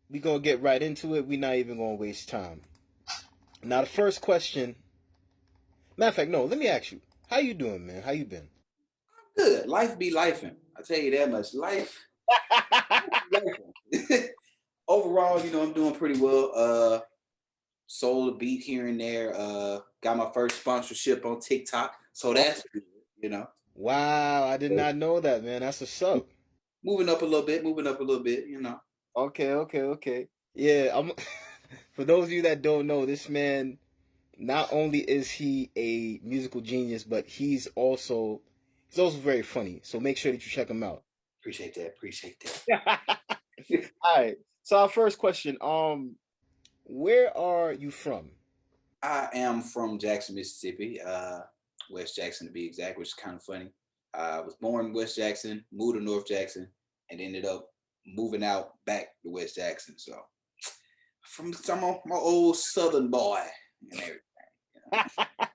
we gonna get right into it. We not even gonna waste time. Now, the first question. Matter of fact, no. Let me ask you. How you doing, man? How you been? Good. Life be lifing. I tell you that much. Life be lifing. Overall, I'm doing pretty well. Sold a beat here and there. Got my first sponsorship on TikTok, so Oh, that's good. You know, wow, I did not know that, man. That's what's up. moving up a little bit. Moving up a little bit. Okay, okay, okay. Yeah, I'm. For those of you that don't know, this man, not only is he a musical genius, but he's also very funny. So make sure that you check him out. Appreciate that. Appreciate that. All right. So our first question, where are you from? I am from Jackson, Mississippi. West Jackson to be exact, which is kind of funny. I was born in West Jackson, moved to North Jackson, and ended up moving out back to West Jackson. So from some of my old Southern boy and everything. You know.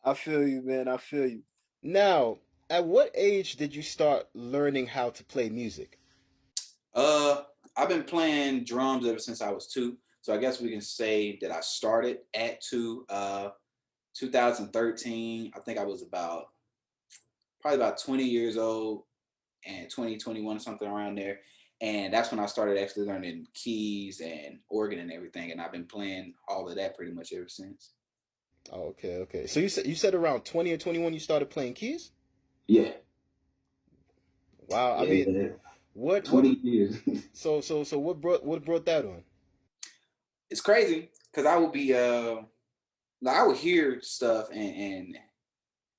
I feel you, man. I feel you. Now, at what age did you start learning how to play music? Uh, I've been playing drums ever since I was two. So I guess we can say that I started at two. 2013. I think I was probably about 20 years old and 2021 or something around there. And that's when I started actually learning keys and organ and everything. And I've been playing all of that pretty much ever since. Oh, okay, okay. So you said around 20 or 21 you started playing keys? Yeah, Wow. I yeah, mean, yeah. what 20 years. so what brought that on? It's crazy because like I would hear stuff and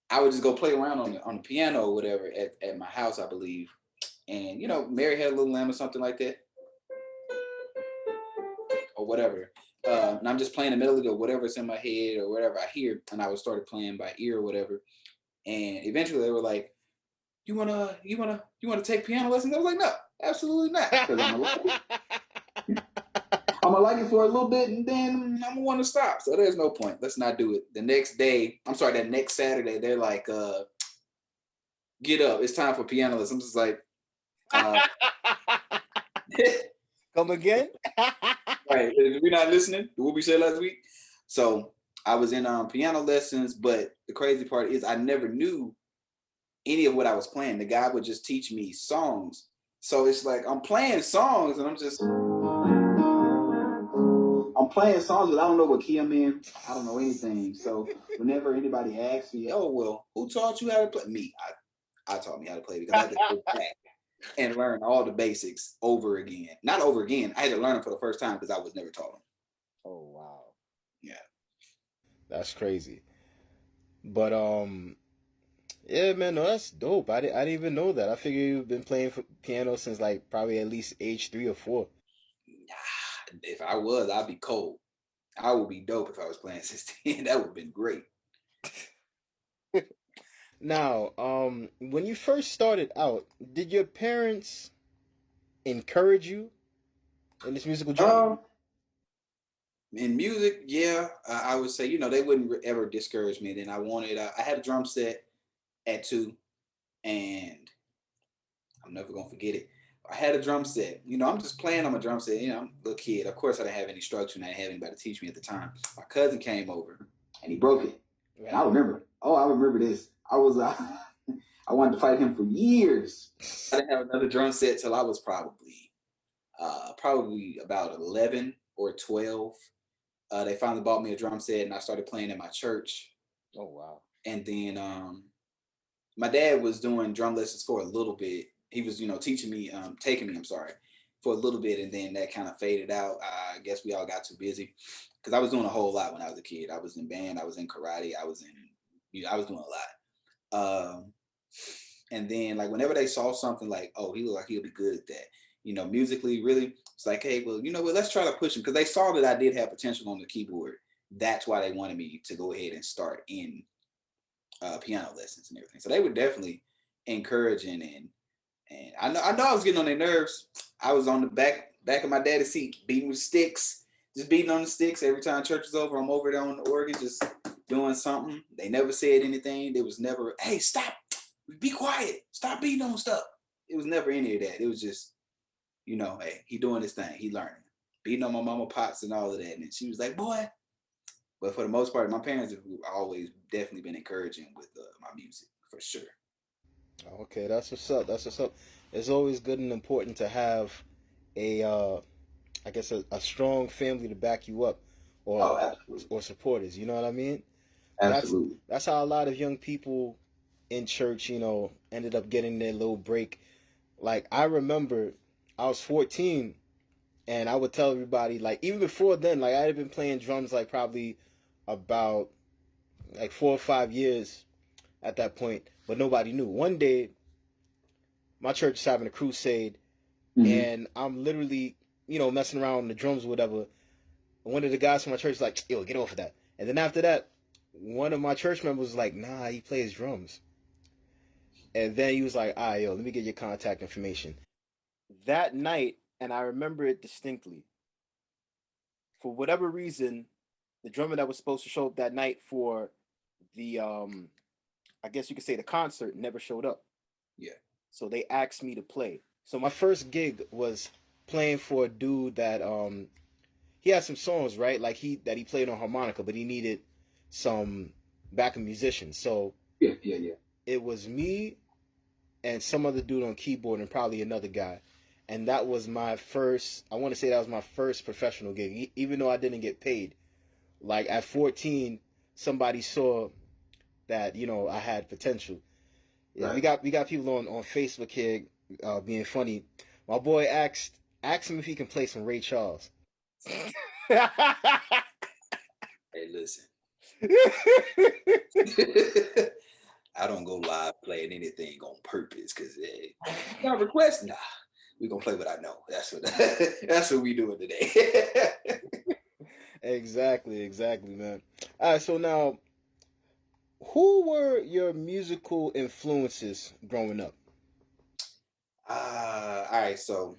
I would just go play around on the piano or whatever at my house, I believe. And Mary had a little lamb or something like that, or whatever. And I'm just playing the melody or whatever's in my head or whatever I hear, and I would start playing by ear or whatever. And eventually they were like, "You wanna take piano lessons?" I was like, "No, absolutely not," because I'm gonna like it for a little bit, and then I'm gonna want to stop. So there's no point. Let's not do it. The next day, I'm sorry, that next Saturday, they're like, "Get up, it's time for piano lessons." I'm just like, uh, Come again? right, we're not listening to what we said last week. So I was in piano lessons, but the crazy part is I never knew any of what I was playing. The guy would just teach me songs. So it's like I'm playing songs and I'm playing songs, but I don't know what key I'm in. I don't know anything. So whenever anybody asks me, "Oh well, who taught you how to play?" Me, I taught me how to play because I had to go back and learn all the basics over again. Not over again. I had to learn them for the first time because I was never taught them. Oh wow. Yeah. That's crazy. But yeah, man, no, that's dope. I didn't even know that. I figure you've been playing piano since like probably at least age 3 or 4. If I was, I'd be cold. I would be dope if I was playing 16. That would have been great. Now, when you first started out, did your parents encourage you in this musical journey? Um, in music, yeah, I would say they wouldn't ever discourage me. Then I had a drum set at two, and I'm never gonna forget it. I had a drum set. I'm just playing on my drum set. I'm a little kid. Of course, I didn't have any structure, and I didn't have anybody to teach me at the time. My cousin came over, and he broke it. And I Right. remember. Oh, I remember this. I was I wanted to fight him for years. I didn't have another drum set till I was probably about 11 or 12. They finally bought me a drum set, and I started playing in my church. Oh wow. And then my dad was doing drum lessons for a little bit. He was, teaching me, taking me, I'm sorry, for a little bit, and then that kind of faded out. I guess we all got too busy because I was doing a whole lot when I was a kid. I was in band, I was in karate, I was doing a lot. And then like whenever they saw something like, oh, he looked like he'll be good at that, musically, really, it's like, hey, well, you know what, let's try to push him because they saw that I did have potential on the keyboard. That's why they wanted me to go ahead and start in piano lessons and everything. So they were definitely encouraging and I know I was getting on their nerves. I was on the back of my daddy's seat, beating with sticks, just beating on the sticks every time church was over. I'm over there on the organ, just doing something. They never said anything. There was never, hey, stop, be quiet, stop beating on stuff. It was never any of that. It was just Hey, he doing his thing. He learning, beating on my mama pots and all of that. And she was like, boy. But for the most part, my parents have always definitely been encouraging with my music for sure. Okay, that's what's up. That's what's up. It's always good and important to have a, I guess, a strong family to back you up, or Oh, absolutely, supporters. You know what I mean? That's absolutely. that's how a lot of young people in church, ended up getting their little break. Like I remember, I was 14, and I would tell everybody, like even before then, like I had been playing drums like probably about like 4 or 5 years at that point, but nobody knew. One day, my church is having a crusade, Hmm. and I'm literally, messing around on the drums or whatever. And one of the guys from my church is like, "Yo, get off of that." And then after that, one of my church members was like, "Nah, he plays drums." And then he was like, "Ah, yo, let me get your contact information." That night, and I remember it distinctly. For whatever reason, the drummer that was supposed to show up that night for the, I guess you could say the concert, never showed up. Yeah. So they asked me to play. So my first gig was playing for a dude that he had some songs, right? Like he played on harmonica, but he needed some backup musicians. So Yeah, yeah, yeah. it was me and some other dude on keyboard and probably another guy. And that was my first, I want to say that was my first professional gig, even though I didn't get paid. Like at 14, somebody saw that, I had potential. Yeah, we Right. got we got people on Facebook here being funny. My boy asked him if he can play some Ray Charles. Hey, listen. I don't go live playing anything on purpose because not request. Nah, we gonna play what I know. That's what that's what we doing today. Exactly, man. All right, so now, who were your musical influences growing up? All right. So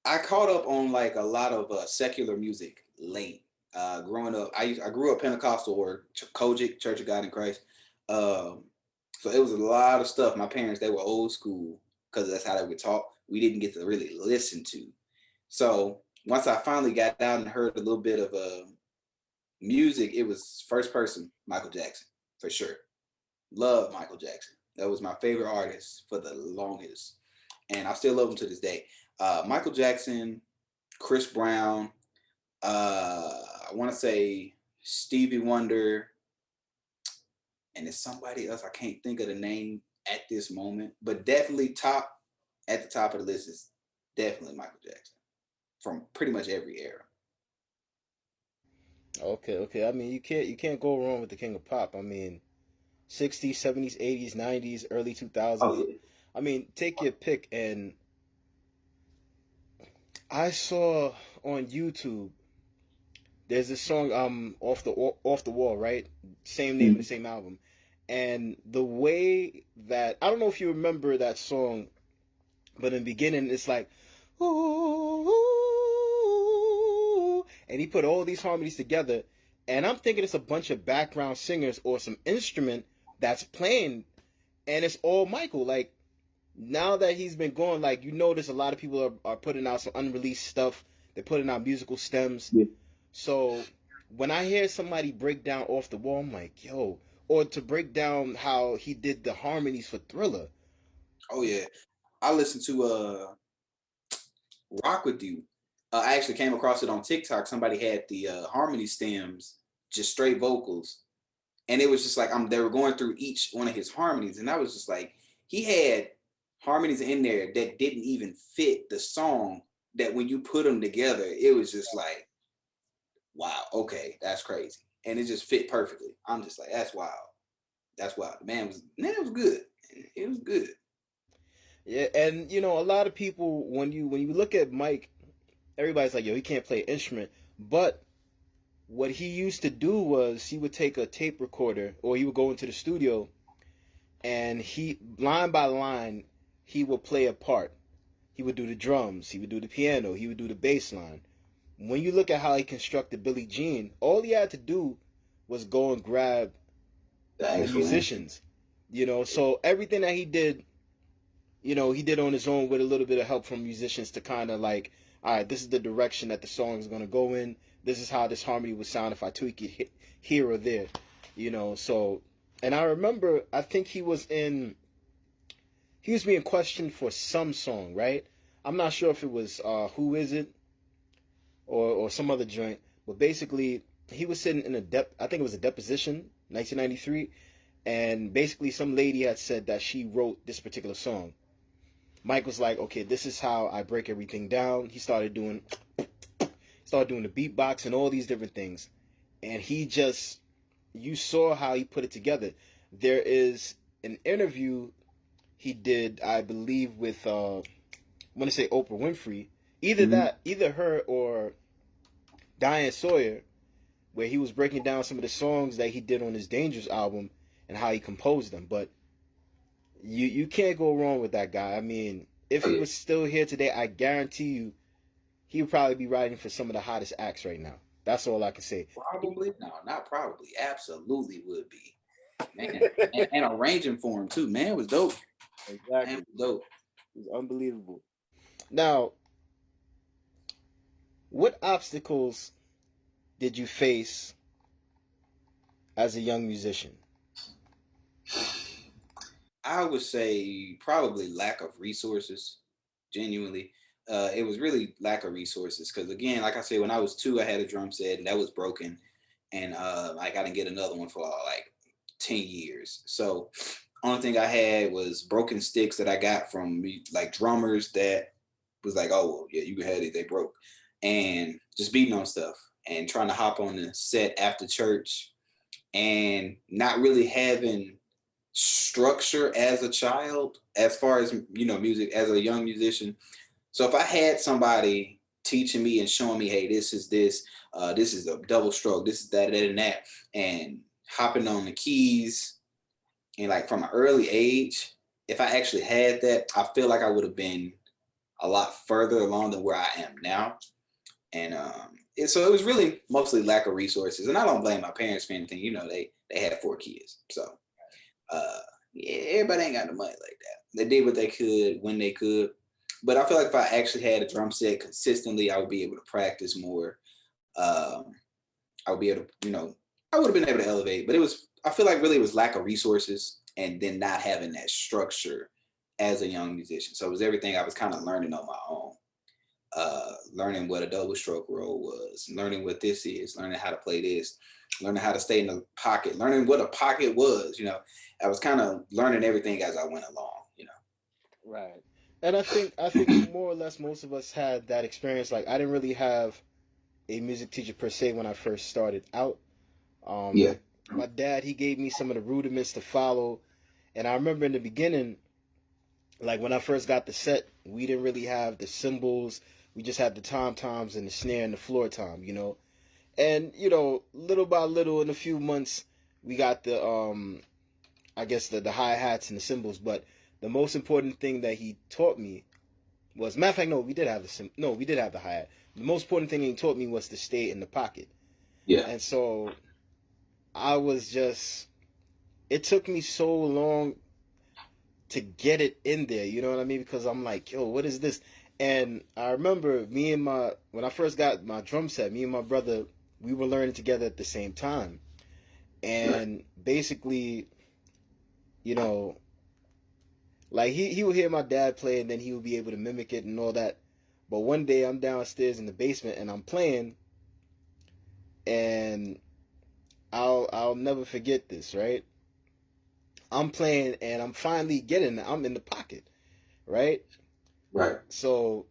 I caught up on like a lot of secular music late. Growing up, I grew up Pentecostal or Kojic, Church of God in Christ. Um, so it was a lot of stuff. My parents, they were old school because that's how they would talk. We didn't get to really listen to. So once I finally got out and heard a little bit of music, it was first person Michael Jackson for sure. Love Michael Jackson. That was my favorite artist for the longest, and I still love him to this day. Michael Jackson, Chris Brown, I want to say Stevie Wonder, and there's somebody else I can't think of the name at this moment, but definitely top at the top of the list is definitely Michael Jackson from pretty much every era. Okay. I mean, you can't go wrong with the King of Pop. I mean, 60s, 70s, 80s, 90s, early Oh 2000s. yeah. I mean, take your pick. And I saw on YouTube there's this song off the wall, right? Same name of the Mhm. same album. And the way that, I don't know if you remember that song, but in the beginning it's like ooh, ooh, and he put all these harmonies together, and I'm thinking it's a bunch of background singers or some instrument that's playing, and it's all Michael. Like now that he's been gone, like you notice a lot of people are putting out some unreleased stuff. They're putting out musical stems. Yeah. So when I hear somebody break down off the wall, I'm like, yo, or to break down how he did the harmonies for Thriller. Oh yeah, I listened to Rock with You. I actually came across it on TikTok. Somebody had the harmony stems, just straight vocals, and it was just like they were going through each one of his harmonies, and I was just like, he had harmonies in there that didn't even fit the song. That when you put them together, it was just like, wow, okay, that's crazy, and it just fit perfectly. I'm just like, that's wild. That's wild. The man, it was good. It was good. Yeah, and a lot of people when you look at Mike, everybody's like, yo, he can't play an instrument. But what he used to do was he would take a tape recorder or he would go into the studio and he line by line he would play a part. He would do the drums, he would do the piano, he would do the bass line. When you look at how he constructed Billie Jean, all he had to do was go and grab The the actual instrument. musicians. So everything that he did he did on his own with a little bit of help from musicians to kind of like, all right, this is the direction that the song is going to go in. This is how this harmony would sound if I tweak it here or there, So, and I remember, I think he was being questioned for some song, right? I'm not sure if it was Who Is It or some other joint, but basically he was sitting in I think it was a deposition, 1993, and basically some lady had said that she wrote this particular song. Mike was like, okay, this is how I break everything down. He started doing the beatbox and all these different things, and you saw how he put it together. There is an interview he did, I believe, with I want to say Oprah Winfrey, either her or Diane Sawyer, where he was breaking down some of the songs that he did on his Dangerous album and how he composed them. But you can't go wrong with that guy. I mean, if he was still here today, I guarantee you he would probably be writing for some of the hottest acts right now. That's all I can say. Probably, no, not probably, absolutely would be, man, and arranging for him too. Man was dope. Exactly. Man was dope. It was unbelievable. Now, what obstacles did you face as a young musician? I would say probably lack of resources. Genuinely, it was really lack of resources because again, like I said, when I was 2, I had a drum set and that was broken, and like I didn't get another one for like 10 years. So only thing I had was broken sticks that I got from like drummers that was like, oh well, yeah, you had it, they broke, and just beating on stuff and trying to hop on the set after church and not really having structure as a child as far as music as a young musician. So if I had somebody teaching me and showing me, hey, this is this is a double stroke, this is that and that, and hopping on the keys and like from an early age, if I actually had that, I feel like I would have been a lot further along than where I am now. And so it was really mostly lack of resources, and I don't blame my parents for anything. They had 4 kids, so uh, yeah, everybody ain't got the money like that. They did what they could when they could. But I feel like if I actually had a drum set consistently, I would be able to practice more. Um, I would be able to, I would have been able to elevate. But I feel like really it was lack of resources and then not having that structure as a young musician. So it was everything I was kind of learning on my own. Learning what a double stroke roll was, learning what this is, learning how to play this, learning how to stay in the pocket, learning what a pocket was. I was kind of learning everything as I went along. Right. And I think more or less most of us had that experience. Like I didn't really have a music teacher per se when I first started out. Yeah. My dad, he gave me some of the rudiments to follow, and I remember in the beginning, like when I first got the set, we didn't really have the cymbals. We just had the tom toms and the snare and the floor tom. And little by little, in a few months, we got the I guess the hi hats and the cymbals. But the most important thing that he taught me was, matter of fact, no, we did have the hi hat. The most important thing he taught me was to stay in the pocket. Yeah. And so I was just, it took me so long to get it in there, you know what I mean? Because I'm like, yo, what is this? And I remember when I first got my drum set, me and my brother, we were learning together at the same time. And basically, you know, like he would hear my dad play and then he would be able to mimic it and all that. But one day I'm downstairs in the basement and I'm playing, and I'll never forget this, right? I'm playing and I'm in the pocket, right? Right. So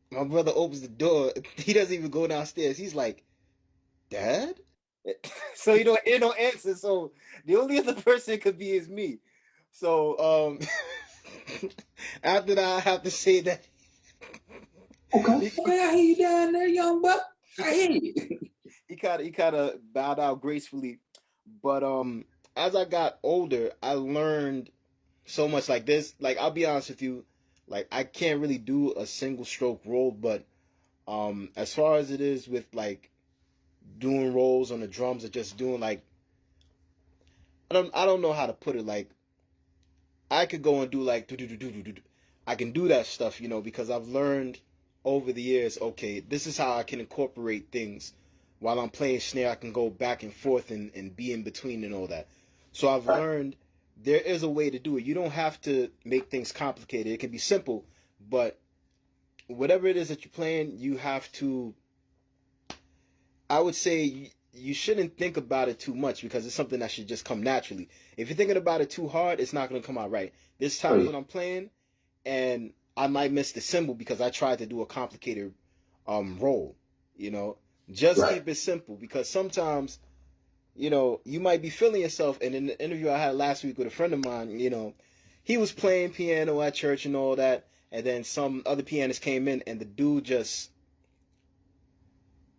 my brother opens the door. He doesn't even go downstairs. He's like, Dad? So you don't hear no answer. So the only other person it could be is me. So after that I have to say that Okay. Okay, I hear you down there, young buck. I hear you. he kinda bowed out gracefully. But as I got older, I learned so much. Like this. Like I'll be honest with you, like I can't really do a single stroke roll, but as far as it is with like doing rolls on the drums or just doing like I don't know how to put it. Like I could go and do like do do do do do do. I can do that stuff, because I've learned over the years. Okay, this is how I can incorporate things while I'm playing snare. I can go back and forth and be in between and all that. So I've Right. learned there is a way to do it. You don't have to make things complicated. It can be simple, but whatever it is that you're playing, you have to. I would say you shouldn't think about it too much because it's something that should just come naturally. If you're thinking about it too hard, it's not going to come out right. There's Oh times yeah. when I'm playing and I might miss the symbol because I tried to do a complicated roll. You know, just Right. keep it simple because sometimes you might be feeling yourself. And in the interview I had last week with a friend of mine, he was playing piano at church and all that, and then some other pianist came in and the dude just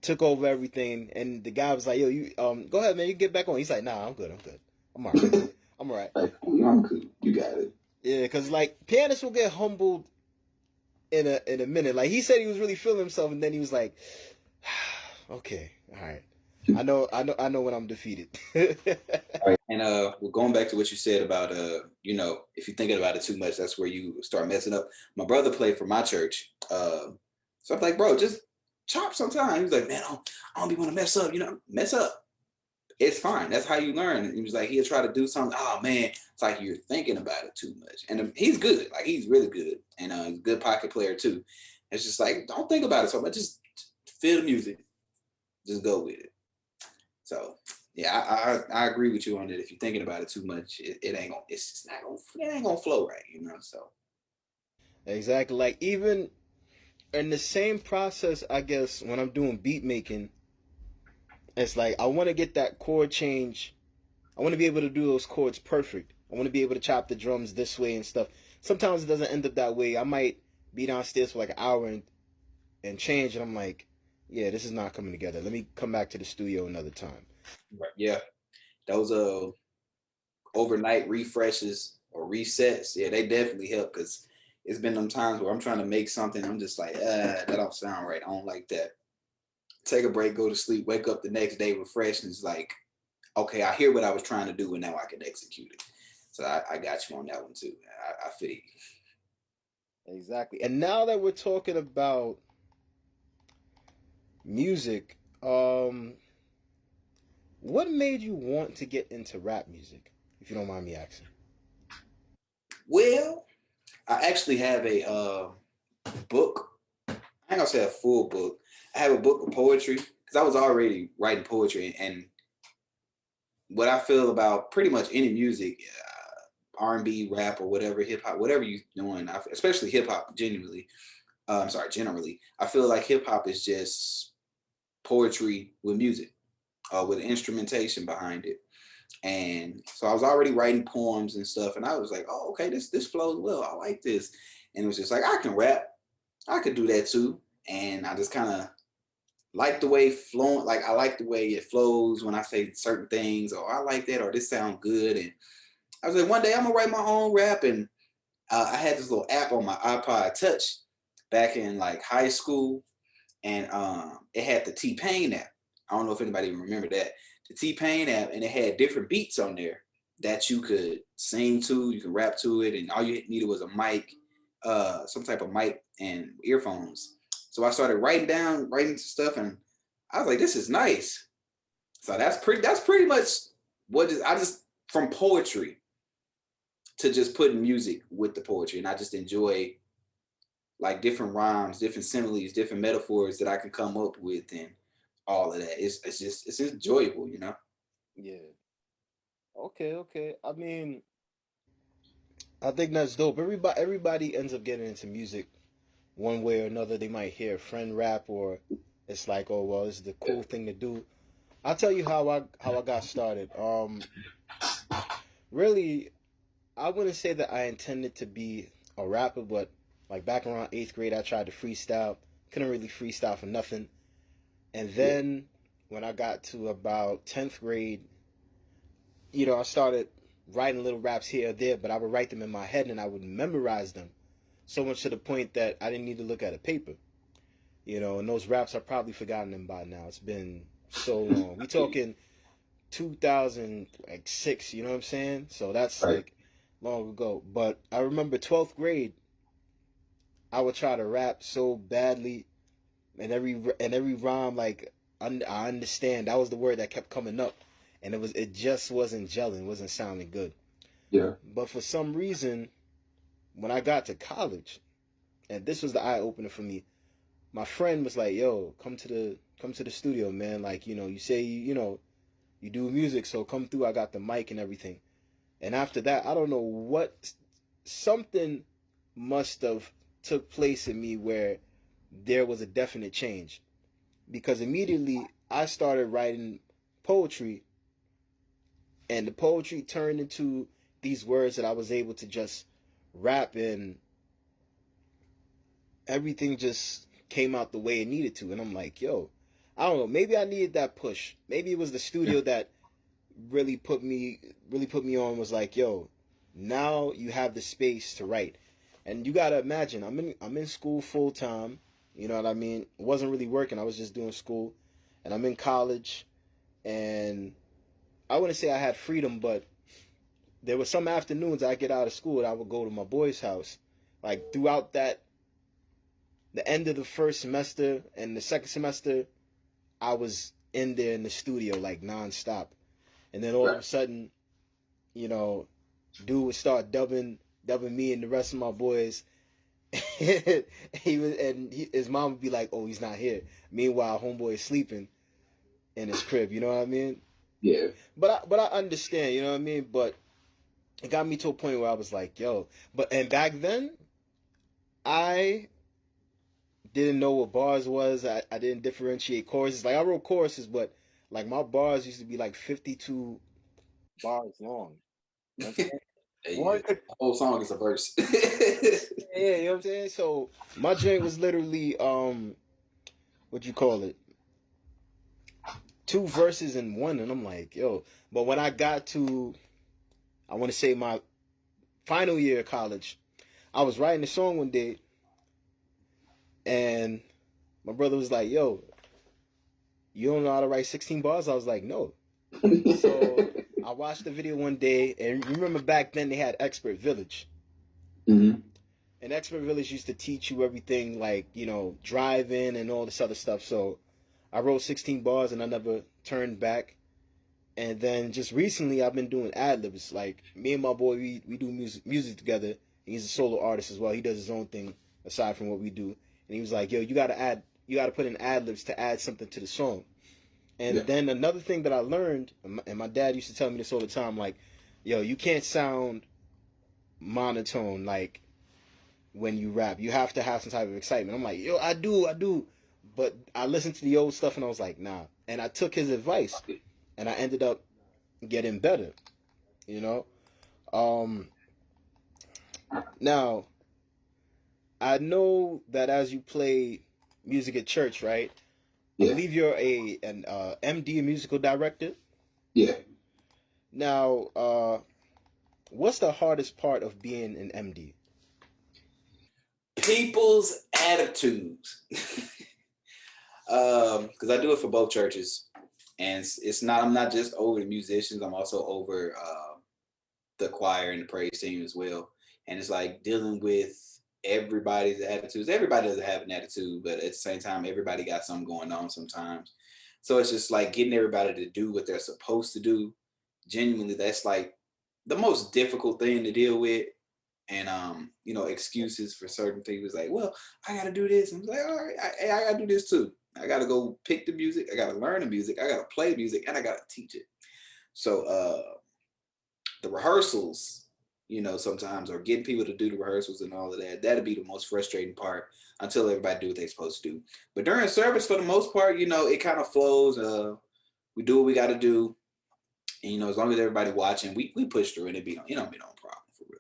took over everything, and the guy was like, "Yo, you go ahead, man. You get back on." He's like, "Nah, I'm good. I'm good. I'm all right. I'm all right." Like, I'm cool. You got it. Yeah, because like pianists will get humbled in a minute. Like he said, he was really feeling himself, and then he was like, "Okay, all right. I know when I'm defeated." And well, going back to what you said about if you're thinking about it too much, that's where you start messing up. My brother played for my church, so I'm like, bro, just chop sometime. He was like, man, I don't be want to mess up, mess up. It's fine. That's how you learn. And he was like, he'll try to do something. Oh man, it's like you're thinking about it too much. And he's good. Like he's really good, and he's a good pocket player too. It's just like don't think about it so much. Just feel the music. Just go with it. So yeah, I agree with you on it. If you're thinking about it too much, it ain't gonna. It's just not gonna. It ain't gonna flow right. So Exactly. Like even in the same process, I guess when I'm doing beat making, it's like I want to get that chord change. I want to be able to do those chords perfect. I want to be able to chop the drums this way and stuff. Sometimes it doesn't end up that way. I might be downstairs for like an hour and change, and I'm like, yeah, this is not coming together. Let me come back to the studio another time. right, yeah, those overnight refreshes or resets, yeah, they definitely help because it's been them times where I'm trying to make something, I'm just like, that don't sound right. I don't like that. Take a break, go to sleep, wake up the next day refreshed, and it's like, okay, I hear what I was trying to do, and now I can execute it. So I got you on that one too. I feel you. Exactly. And now that we're talking about music, what made you want to get into rap music, if you don't mind me asking? Well, I actually have a book. I ain't gonna say a full book. I have a book of poetry because I was already writing poetry, and what I feel about pretty much any music, R&B, rap, or whatever, hip hop, whatever you're doing, especially hip hop, generally, I feel like hip hop is just poetry with music, with instrumentation behind it. And so I was already writing poems and stuff, and I was like, oh, okay, this flows well. I like this. And it was just like, I can rap. I could do that too. And I just kind of like the way flowing, like I like the way it flows when I say certain things, or I like that, or this sounds good. And I was like, one day I'm gonna write my own rap. And I had this little app on my iPod Touch back in like high school, and it had the T-Pain app. I don't know if anybody even remember that. The T-Pain app, and it had different beats on there that you could sing to, you could rap to it, and all you needed was a mic, some type of mic and earphones. So I started writing stuff, and I was like, this is nice. So that's pretty much I just from poetry to just putting music with the poetry, and I just enjoy like different rhymes, different similes, different metaphors that I can come up with, and all of that. It's enjoyable. Yeah. Okay, okay. I mean, I think that's dope. Everybody ends up getting into music one way or another. They might hear a friend rap, or it's like, oh well, this is the cool thing to do. I'll tell you how I got started. Really, I wouldn't say that I intended to be a rapper, but like back around eighth grade, I tried to freestyle. Couldn't really freestyle for nothing. And Yeah. then when I got to about 10th grade, I started writing little raps here or there, but I would write them in my head and I would memorize them so much to the point that I didn't need to look at a paper. And those raps I've probably forgotten them by now. It's been so long. We talking 2006, you know what I'm saying? So that's Right. like long ago. But I remember 12th grade, I would try to rap so badly, and every rhyme, like I understand. That was the word that kept coming up, and it just wasn't gelling, wasn't sounding good. Yeah. But for some reason, when I got to college, and this was the eye opener for me, my friend was like, "Yo, come to the studio, man. Like, you say you do music, so come through. I got the mic and everything." And after that, I don't know what, something must have took place in me where there was a definite change, because immediately I started writing poetry, and the poetry turned into these words that I was able to just rap, and everything just came out the way it needed to. And I'm like, yo, I don't know, maybe I needed that push. Maybe it was the studio that really put me on, was like, yo, now you have the space to write. And you gotta imagine, I'm in school full time. You know what I mean? I wasn't really working. I was just doing school, and I'm in college. And I wouldn't say I had freedom, but there were some afternoons I get out of school and I would go to my boy's house. Like throughout the end of the first semester and the second semester, I was in there in the studio like nonstop. And then all of Right. a sudden, you know, dude would start dubbing me and the rest of my boys. His mom would be like, "Oh, he's not here." Meanwhile, homeboy is sleeping in his crib. You know what I mean? Yeah. But I understand. You know what I mean? But it got me to a point where I was like, "Yo," and back then I didn't know what bars was. I didn't differentiate choruses. Like I wrote choruses, but like my bars used to be like 52 bars long. You know what I'm saying? Hey, One the could, whole song is a verse. yeah, you know what I'm saying? So my joint was literally what you call it? Two verses in one, and I'm like, yo. But when I got to, I want to say my final year of college, I was writing a song one day, and my brother was like, yo, you don't know how to write 16 bars? I was like, no. So I watched the video one day, and remember back then they had Expert Village. Hmm. And Expert Village used to teach you everything, like, driving and all this other stuff. So I wrote 16 bars and I never turned back. And then just recently I've been doing ad libs. Like me and my boy, we do music together. He's a solo artist as well. He does his own thing aside from what we do. And he was like, yo, you gotta put in ad libs to add something to the song. Yeah. And then another thing that I learned, and my dad used to tell me this all the time, like, yo, you can't sound monotone like when you rap. You have to have some type of excitement. I'm like, yo, I do. But I listened to the old stuff and I was like, nah. And I took his advice and I ended up getting better, you know? Um Now, I know that as you play music at church, right? I Yeah. believe you're an MD, a musical director. Yeah. Now, what's the hardest part of being an MD? People's attitudes. Because I do it for both churches, and it's not. I'm not just over the musicians. I'm also over the choir and the praise team as well. And it's like dealing with everybody's attitudes. Everybody doesn't have an attitude, but at the same time, everybody got something going on sometimes. So it's just like getting everybody to do what they're supposed to do. Genuinely, that's like the most difficult thing to deal with. And excuses for certain people is like, well, I gotta do this. And I'm like, all right, I gotta do this too. I gotta go pick the music, I gotta learn the music, I gotta play music, and I gotta teach it. So the rehearsals, sometimes, or getting people to do the rehearsals and all of that, that'd be the most frustrating part until everybody do what they're supposed to do. But during service, for the most part, it kind of flows. We do what we got to do, and as long as everybody watching, we push through, and it be no problem for real.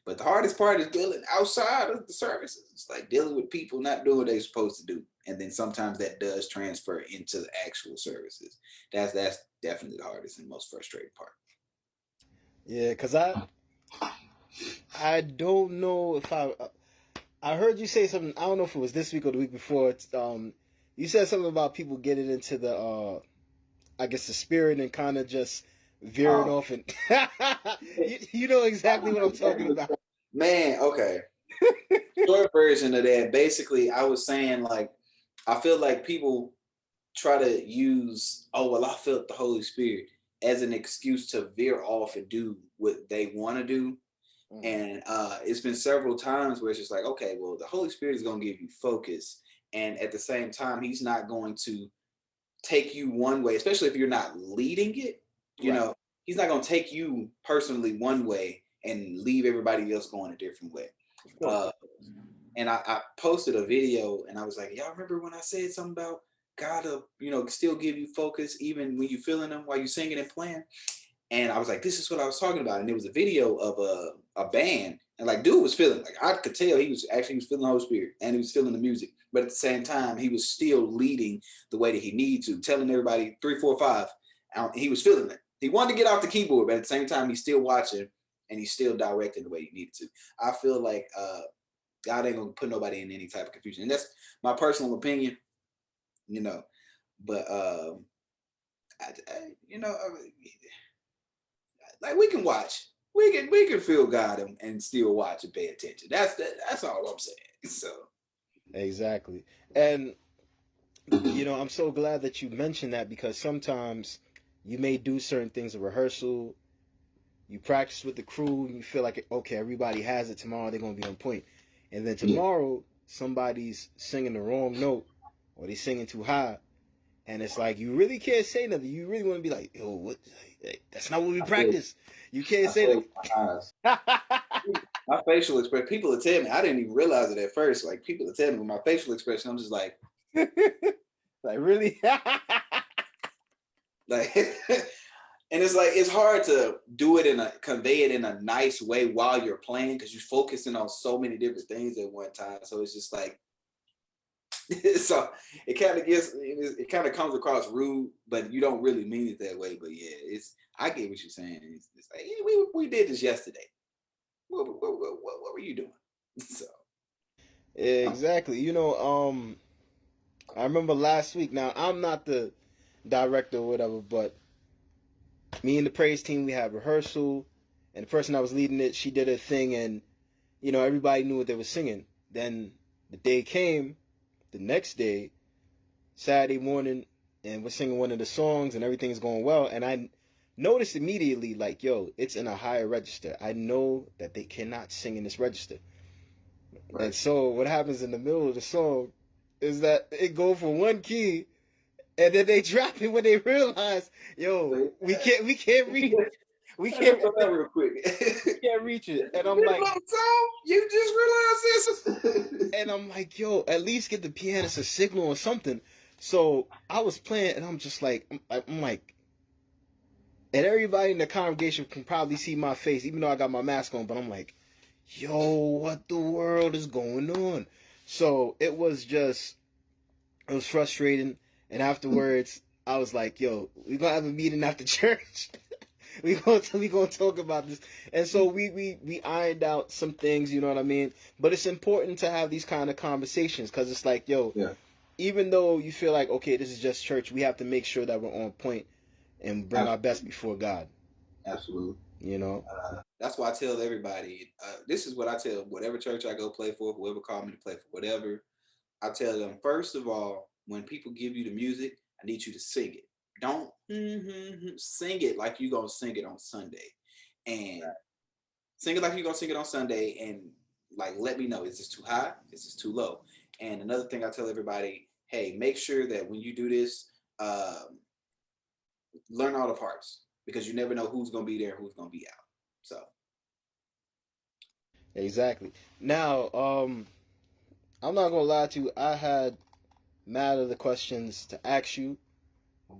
But the hardest part is dealing outside of the services. It's like dealing with people not doing what they're supposed to do, and then sometimes that does transfer into the actual services. That's definitely the hardest and most frustrating part. Yeah, cause I don't know if I heard you say something. I don't know if it was this week or the week before. You said something about people getting into the I guess the spirit and kind of just veering off and you know exactly what I'm talking about. Man, okay. Short version of that, basically, I was saying like, I feel like people try to use, oh well, I felt the Holy Spirit as an excuse to veer off and do what they want to do. Mm. And it's been several times where it's just like, okay, well, the Holy Spirit is going to give you focus, and at the same time, He's not going to take you one way, especially if you're not leading it. You Right. know, He's not going to take you personally one way and leave everybody else going a different way. Of course. Uh, and I posted a video, and I was like, y'all remember when I said something about God to, still give you focus even when you're feeling them while you're singing and playing? And I was like, this is what I was talking about. And there was a video of a band, and like dude was feeling, like I could tell he was feeling the Holy Spirit and he was feeling the music, but at the same time he was still leading the way that he needed to, telling everybody 3, 4, 5. He was feeling it. He wanted to get off the keyboard, but at the same time he's still watching and he's still directing the way he needed to. I feel like God ain't gonna put nobody in any type of confusion, and that's my personal opinion, you know. But like we can watch, we can feel God and still watch and pay attention. That's all I'm saying. So Exactly. And I'm so glad that you mentioned that because sometimes you may do certain things in rehearsal, you practice with the crew, and you feel like okay, everybody has it tomorrow, they're gonna be on point. And then Yeah. tomorrow somebody's singing the wrong note or they singing too high. And it's like you really can't say nothing. You really want to be like, yo, what? That's not what we practice. You can't I say close my eyes. that. my facial expression, people will tell me, I didn't even realize it at first. Like people will tell me with my facial expression, I'm just like, Like really? like, and it's like it's hard to do it convey it in a nice way while you're playing because you're focusing on so many different things at one time. So it's just like, so it kind of comes across rude, but you don't really mean it that way. But yeah, I get what you're saying. It's like, yeah, we did this yesterday. What were you doing? So Exactly. I remember last week. Now I'm not the director or whatever, but me and the praise team we had rehearsal, and the person that was leading it, she did her thing, and everybody knew what they were singing. Then the day came, the next day, Saturday morning, and we're singing one of the songs, and everything's going well, and I noticed immediately, like, yo, it's in a higher register. I know that they cannot sing in this register. And Right. so what happens in the middle of the song is that it go for one key, and then they drop it when they realize, yo, See? we can't reach, we I just can't, thought that real quick. we can't reach it. And I'm This like, little song, you just realized this. yo, at least get the pianist a signal or something. So I was playing, and I'm just like, I'm like, and everybody in the congregation can probably see my face, even though I got my mask on. But I'm like, yo, what the world is going on? So it was frustrating. And afterwards, I was like, yo, we gonna have a meeting after church. we gonna talk about this. And so we ironed out some things, you know what I mean? But it's important to have these kind of conversations because it's like, yo, Yeah, even though you feel like, okay, this is just church, we have to make sure that we're on point and bring our best before God, absolutely. you know? That's why I tell everybody. This is what I tell whatever church I go play for, whoever called me to play for whatever. I tell them first of all, when people give you the music, I need you to sing it. Don't sing it like you're gonna sing it on Sunday, and sing it like you're gonna sing it on Sunday, and like let me know, is this too high? Is this too low? And another thing I tell everybody, hey, make sure that when you do this, learn all the parts because you never know who's gonna be there, who's gonna be out. So Exactly. Now, I'm not gonna lie to you. I had mad of the questions to ask you,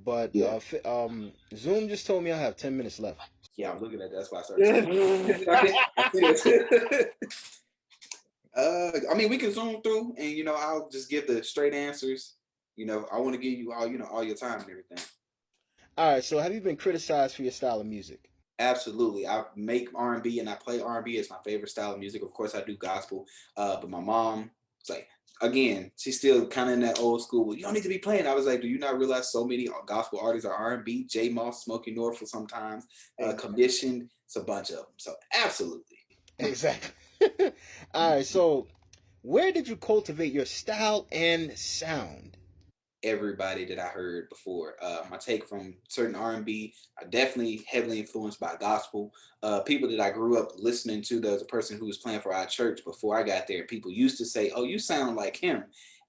but Yeah. Zoom just told me I have 10 minutes left. yeah, I'm looking at that. That's why I started. So, I see this. I mean, we can zoom through, and I'll just give the straight answers. I want to give you all your time and everything. all right. So, have you been criticized for your style of music? Absolutely, I make R&B and I play R&B. It's my favorite style of music. Of course, I do gospel, but my mom It's like, again, she's still kind of in that old school. You don't need to be playing. I was like, do you not realize so many gospel artists are R&B? J Moss, Smokey Norfolk sometimes, Commissioned. It's a bunch of them. So absolutely. Exactly. All right. So, where did you cultivate your style and sound? Everybody that I heard before. My take from certain R&B are definitely heavily influenced by gospel. People that I grew up listening to. There was a person who was playing for our church before I got there. People used to say, "Oh, you sound like him,"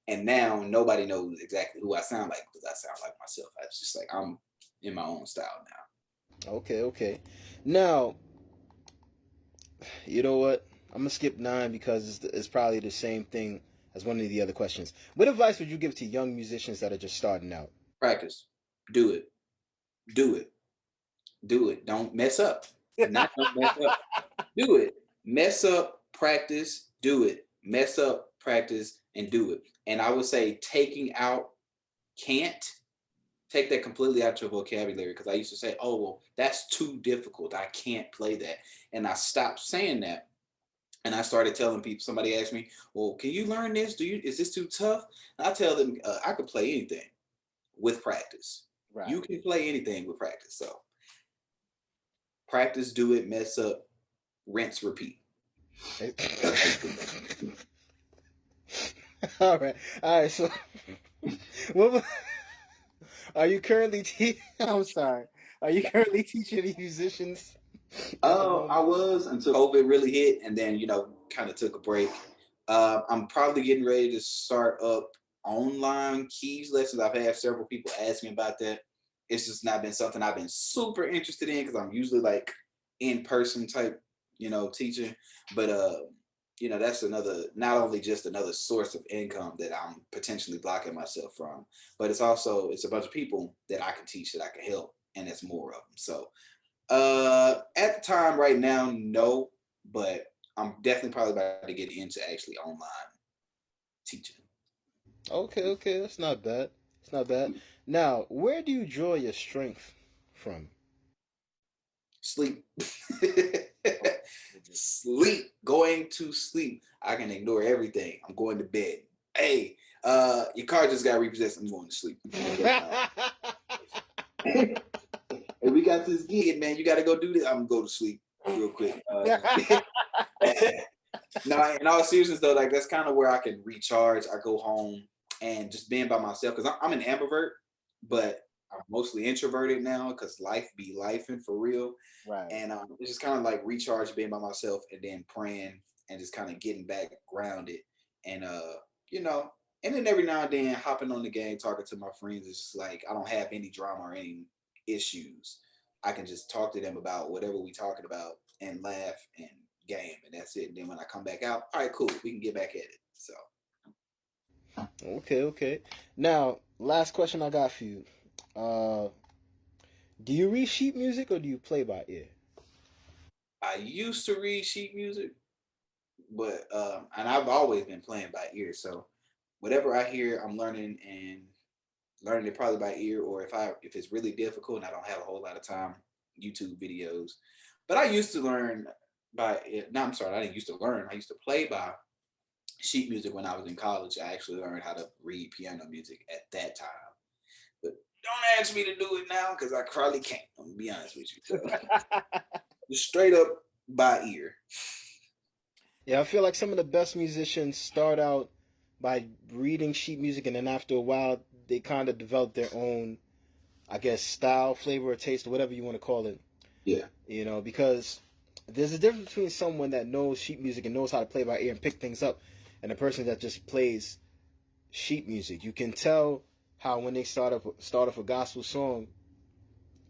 and now nobody knows exactly who I sound like because I sound like myself. I just like I'm in my own style now. Okay, okay. Now, you know what? I'm gonna skip 9 because it's probably the same thing as one of the other questions. What advice would you give to young musicians that are just starting out? Practice, do it, do it, do it. Don't mess up. Not don't mess up. Do it. Mess up, practice, do it. Mess up, practice, and do it. And I would say taking out can't, take that completely out your vocabulary because I used to say, oh, well, that's too difficult. I can't play that. And I stopped saying that. And I started telling people, somebody asked me, well, can you learn this? Is this too tough? And I tell them, I could play anything with practice. Right. You can play anything with practice. So practice, do it, mess up, rinse, repeat. All right, all right. So, what are you currently teaching? I'm sorry. Are you currently teaching any musicians at the I moment? was until COVID really hit, and then kind of took a break. I'm probably getting ready to start up online keys lessons. I've had several people ask me about that. It's just not been something I've been super interested in because I'm usually like in person type, teaching. But that's another, not only just another source of income that I'm potentially blocking myself from, but it's a bunch of people that I can teach, that I can help, and it's more of them. So at the time right now, no, but I'm definitely probably about to get into actually online teaching. Okay, okay, that's not bad. It's not bad. Now, where do you draw your strength from? Sleep. Sleep. Going to sleep. I can ignore everything. I'm going to bed. Hey, your car just got repossessed. I'm going to sleep. hey, we got this gig. Yeah, man, you got to go do this. I'm going to go to sleep real quick. No, in all seriousness though, like that's kind of where I can recharge. I go home and just being by myself because I'm an ambivert, but I'm mostly introverted now because life be lifing for real. Right. And it's just kind of like recharge being by myself and then praying and just kind of getting back grounded. And you know, and then every now and then hopping on the game, talking to my friends. It's just like I don't have any drama or any issues. I can just talk to them about whatever we talking about and laugh and game, and that's it. And then when I come back out, all right, cool, we can get back at it. So Okay, okay. Now, last question I got for you. Uh, do you read sheet music or do you play by ear? I used to read sheet music, but and I've always been playing by ear. So whatever I hear, I'm learning and learning it probably by ear, or if it's really difficult and I don't have a whole lot of time, YouTube videos. But I used to learn by. No, I'm sorry, I didn't used to learn. I used to play by sheet music when I was in college. I actually learned how to read piano music at that time. But don't ask me to do it now because I probably can't. I'm gonna be honest with you. So just straight up by ear. Yeah, I feel like some of the best musicians start out by reading sheet music, and then after a while, they kind of develop their own, I guess, style, flavor, or taste, or whatever you want to call it. Yeah. You know, because there's a difference between someone that knows sheet music and knows how to play by ear and pick things up, and a person that just plays sheet music. You can tell how when they start off a gospel song,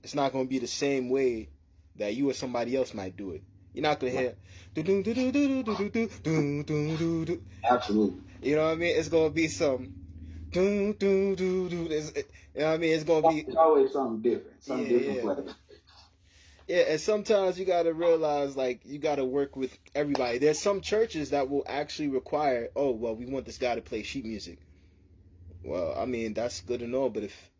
it's not going to be the same way that you or somebody else might do it. You're not going to hear do do do do do do do do do do do. Absolutely. You know what I mean? It's going to be some do do do do. You know what I mean? It's going to be It's always something different, yeah, some different yeah. flavor. Yeah, and sometimes you got to realize, like, you got to work with everybody. There's some churches that will actually require, oh, well, we want this guy to play sheet music. Well, I mean, that's good and all, but if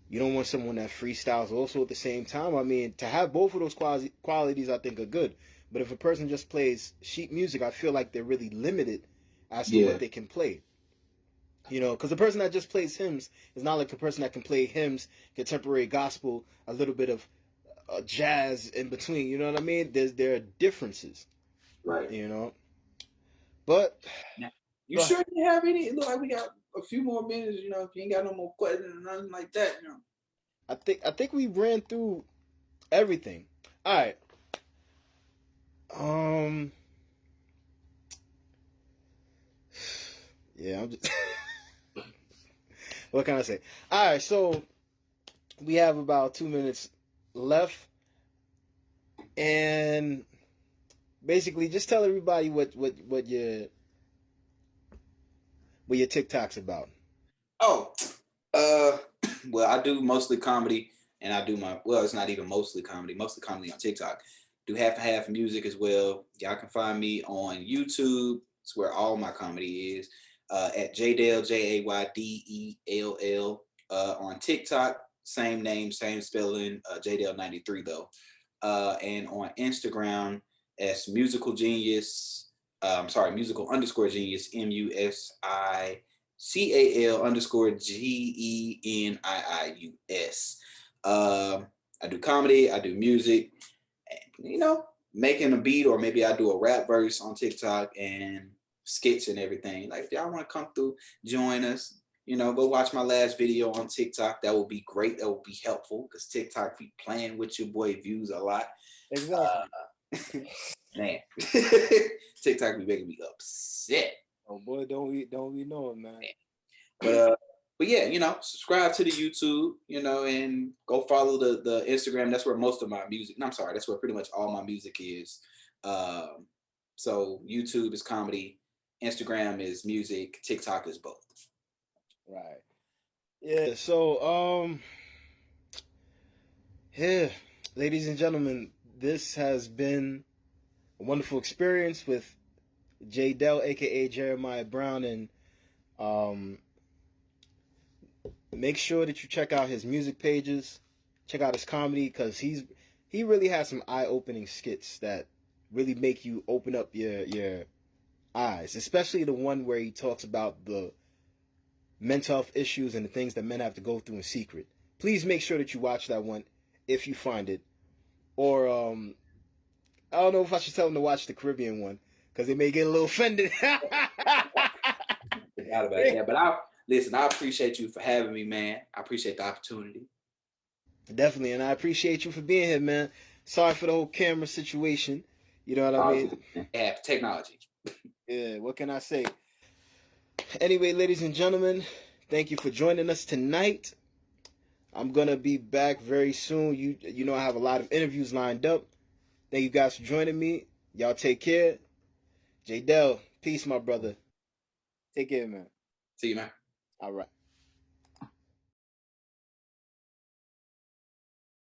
you don't want someone that freestyles also at the same time, I mean, to have both of those qualities, I think, are good. But if a person just plays sheet music, I feel like they're really limited as to Yeah. what they can play. You know, because the person that just plays hymns is not like the person that can play hymns, contemporary gospel, a little bit of jazz in between. You know what I mean? There are differences. Right. You know, but Now, you go ahead. sure you have any? It look like we got a few more minutes. You know, if you ain't got no more questions or nothing like that, you know. I think we ran through everything. All right. Um. Yeah. I'm just. What can I say? All right. So we have about 2 minutes left, and basically, just tell everybody what your TikTok's about. Oh, uh, well, I do mostly comedy, and I do my well. It's not even mostly comedy. Mostly comedy on TikTok. Do half and half music as well. Y'all can find me on YouTube. It's where all my comedy is. At Jaydell, Jaydell. On TikTok, same name, same spelling. Jaydell93 though. And on Instagram as musical genius. I'm sorry, musical underscore genius. MUSICAL_GENIIUS. I do comedy, I do music, and, you know, making a beat, or maybe I do a rap verse on TikTok and skits and everything. Like, if y'all want to come through, join us. You know, go watch my last video on TikTok. That will be great. That will be helpful because TikTok be playing with your boy views a lot. Exactly. Man, TikTok be making me upset. Oh boy, don't we know it, man. But but yeah, you know, subscribe to the YouTube, you know, and go follow the Instagram. That's where most of my music. No, I'm sorry, that's where pretty much all my music is. So YouTube is comedy, Instagram is music, TikTok is both. Right. Yeah. So yeah, ladies and gentlemen, this has been a wonderful experience with Jaydell, aka Jeremiah Brown, and um, make sure that you check out his music pages, check out his comedy, because he really has some eye-opening skits that really make you open up your eyes, especially the one where he talks about the mental health issues and the things that men have to go through in secret. Please make sure that you watch that one if you find it, or I don't know if I should tell them to watch the Caribbean one because they may get a little offended. Forgot about that. But I listen, I appreciate you for having me, man. I appreciate the opportunity. Definitely, and I appreciate you for being here, man. Sorry for the whole camera situation. You know what I mean? Yeah, technology. Yeah, what can I say? Anyway, ladies and gentlemen, thank you for joining us tonight. I'm gonna be back very soon. You know I have a lot of interviews lined up. Thank you guys for joining me. Y'all take care. Jaydell, peace, my brother. Take care, man. See you, man. All right.